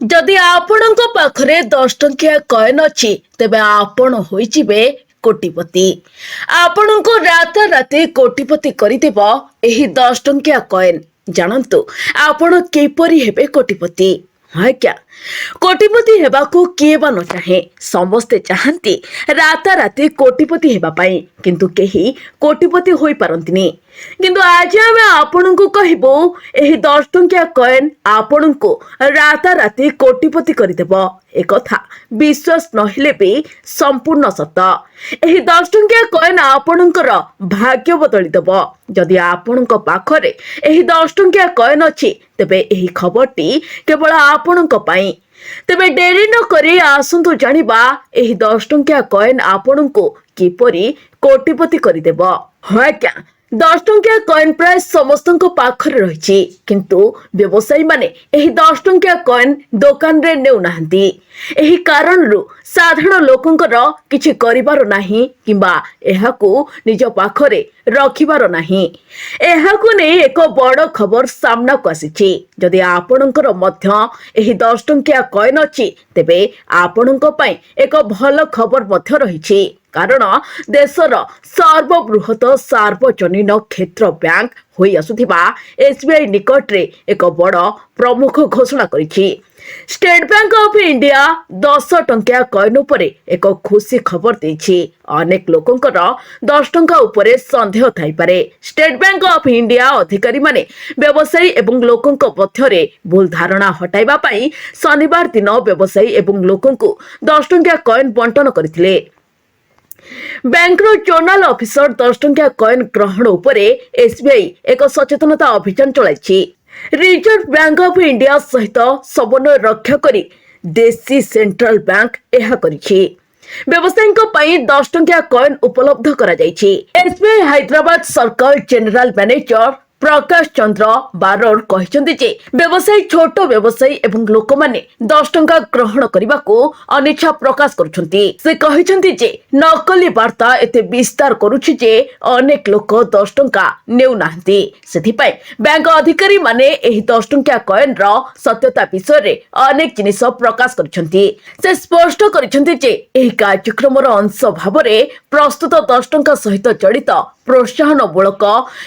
जदि आपणक पाखरे 10 टंकिया कॉइन अच्छी तेबे आपण होइजिबे कोटिपति। आपणको राताराति कोटिपति करिदेब एही 10 टंकिया कॉइन। जानंतु आपण केपरि हेबे कोटिपति। हाँ क्या कोटिपति हेबाकू किए बा न चाहे, समस्ते चाहती राताराति कोटिपति हेबा पाई, किंतु केही कोटिपति होई पारंतिनी। किंतु आज आमे आपनकू कहबो एही 10 टंकिया कॉइन आपनकू राताराति कोटिपति करिदेब। ए कथा विश्वास नहिले भी संपूर्ण सत। एही 10 टंकिया कॉइन आपनकर भाग्य बदली देब। जदि आपनक पाखरे एही 10 टंकिया कॉइन अछि तेबे एही खबरटी केवल आपनक पाई। तेबे डेरी न करी आसंतु जानिबा एही 10 टंकिया कॉइन आपनकू किपरि कोटिपति करिदेब। हाँ क्या 10 टंकिया कॉइन प्राय समस्तଙ୍କ पाखरे रहिछि, किंतु व्यवसायी माने एही 10 टंकिया कॉइन दुकान रे नेउ नाहंती। एही कारणरू साधारण लोकंकर किछि करिबार नाही किंबा एहाकू निज पाखरे रखिबार नाही। एहाकू नै एक बड़ खबर सामना को आसीछि। जदि आपणकर मध्य एही 10 टंकिया कॉइन अछि तेबे आपणक पई एक भल खबर मध्य रहिछि। कारण देशर सर्वबृहत सार्वजनीन क्षेत्र बैंक होई आसुथिबा एसबीआई निकट रे एक बड़ प्रमुख घोषणा करिछि। स्टेट बैंक ऑफ इंडिया 10 टंकिया कॉइन उपरे एक खुशी खबर देछि। अनेक लोकंकर 10 टंका उपरे संदेह थाई पारे। स्टेट बैंक ऑफ इंडिया अधिकारी माने व्यवसायी एवं लोकंक मध्यरे भूल धारणा हटाइबा पई शनिवार दिन व्यवसायी एवं लोकंकु 10 टंकिया कॉइन बंटन करथिले। बैंक जोनाल ऑफिसर 10 टंकिया कॉइन ग्रहण उपरे एसबीआई एक सचेतनता अभियान चलाइछि। रिजर्व बैंक ऑफ इंडिया सहित समन्वय रक्षा करी देशी सेंट्रल बैंक एहा करिछि। व्यवसायी पई 10 टंकिया कॉइन उपलब्ध करा जाइछि। SBI Hyderabad circle general manager Prakash Chandra Baror कहिसंती जे व्यवसायी छोट व्यवसायी एवं लोक माने 10 टंका ग्रहण करबाको अनिच्छा प्रकाश करुछंती। से कहिसंती जे नकली वार्ता एते विस्तार करूछि जे अनेक लोक 10 टंका नेउ नाहंती। सेथि पई बैंक अधिकारी माने एही 10 टंका कॉइन रो सत्यता विषय रे अनेक जिनिस प्रकाश करिसंती। से स्पष्ट करिसंती जे एही कार्यक्रम रो अंश भाबरे प्रस्तुत 10 टंका सहित जड़ित प्रोत्साहन मूलक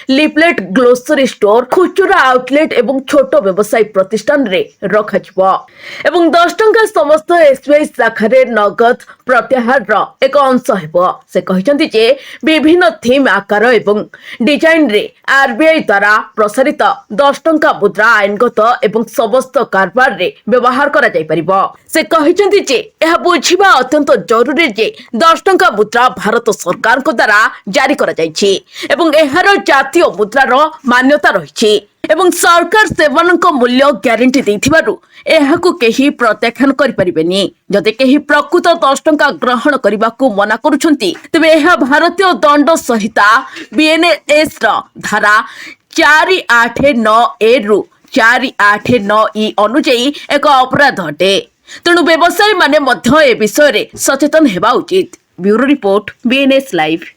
लिफलेट ग्लोसरी स्टोर खुचुरा आउटलेट एवं छोट व्यवसायी प्रतिष्ठान रे रखाजिबो एवं 10 टंका समस्त एसबीआई शाखा रे नगद प्रत्याहार रो एक अंश हेबो। से कहिसंती जे विभिन्न थीम आकार एवं डिजाइन रे आरबीआई द्वारा प्रसारित 10 टंका मुद्रा आईनगत एवं समस्त कारबार रे व्यवहार करा जाय परिबो। से कहिसंती जे एहा बुझिबा अत्यंत जरूरी जे 10 टंका मुद्रा भारत सरकार को द्वारा जारी करा जायछि एवं एहार जातीय मुद्रार मान्यता रहिछि एवं सरकार सेवनक मूल्य ग्यारंटी देथिबारु एहाकू केही प्रत्याख्यान करि परिबेनी। जदि केही प्रकृत 10 टंका ग्रहण करबाकू मना करूछंती तबे एहा भारतीय दंड संहिता बीएनएस र धारा 489 ए रु 489 ई अनुଯାयी एक अपराध अटे। तेणु व्यवसायी माने मध्य ए विषय रे सचेतन हेबा उचित। Bureau report BNS live.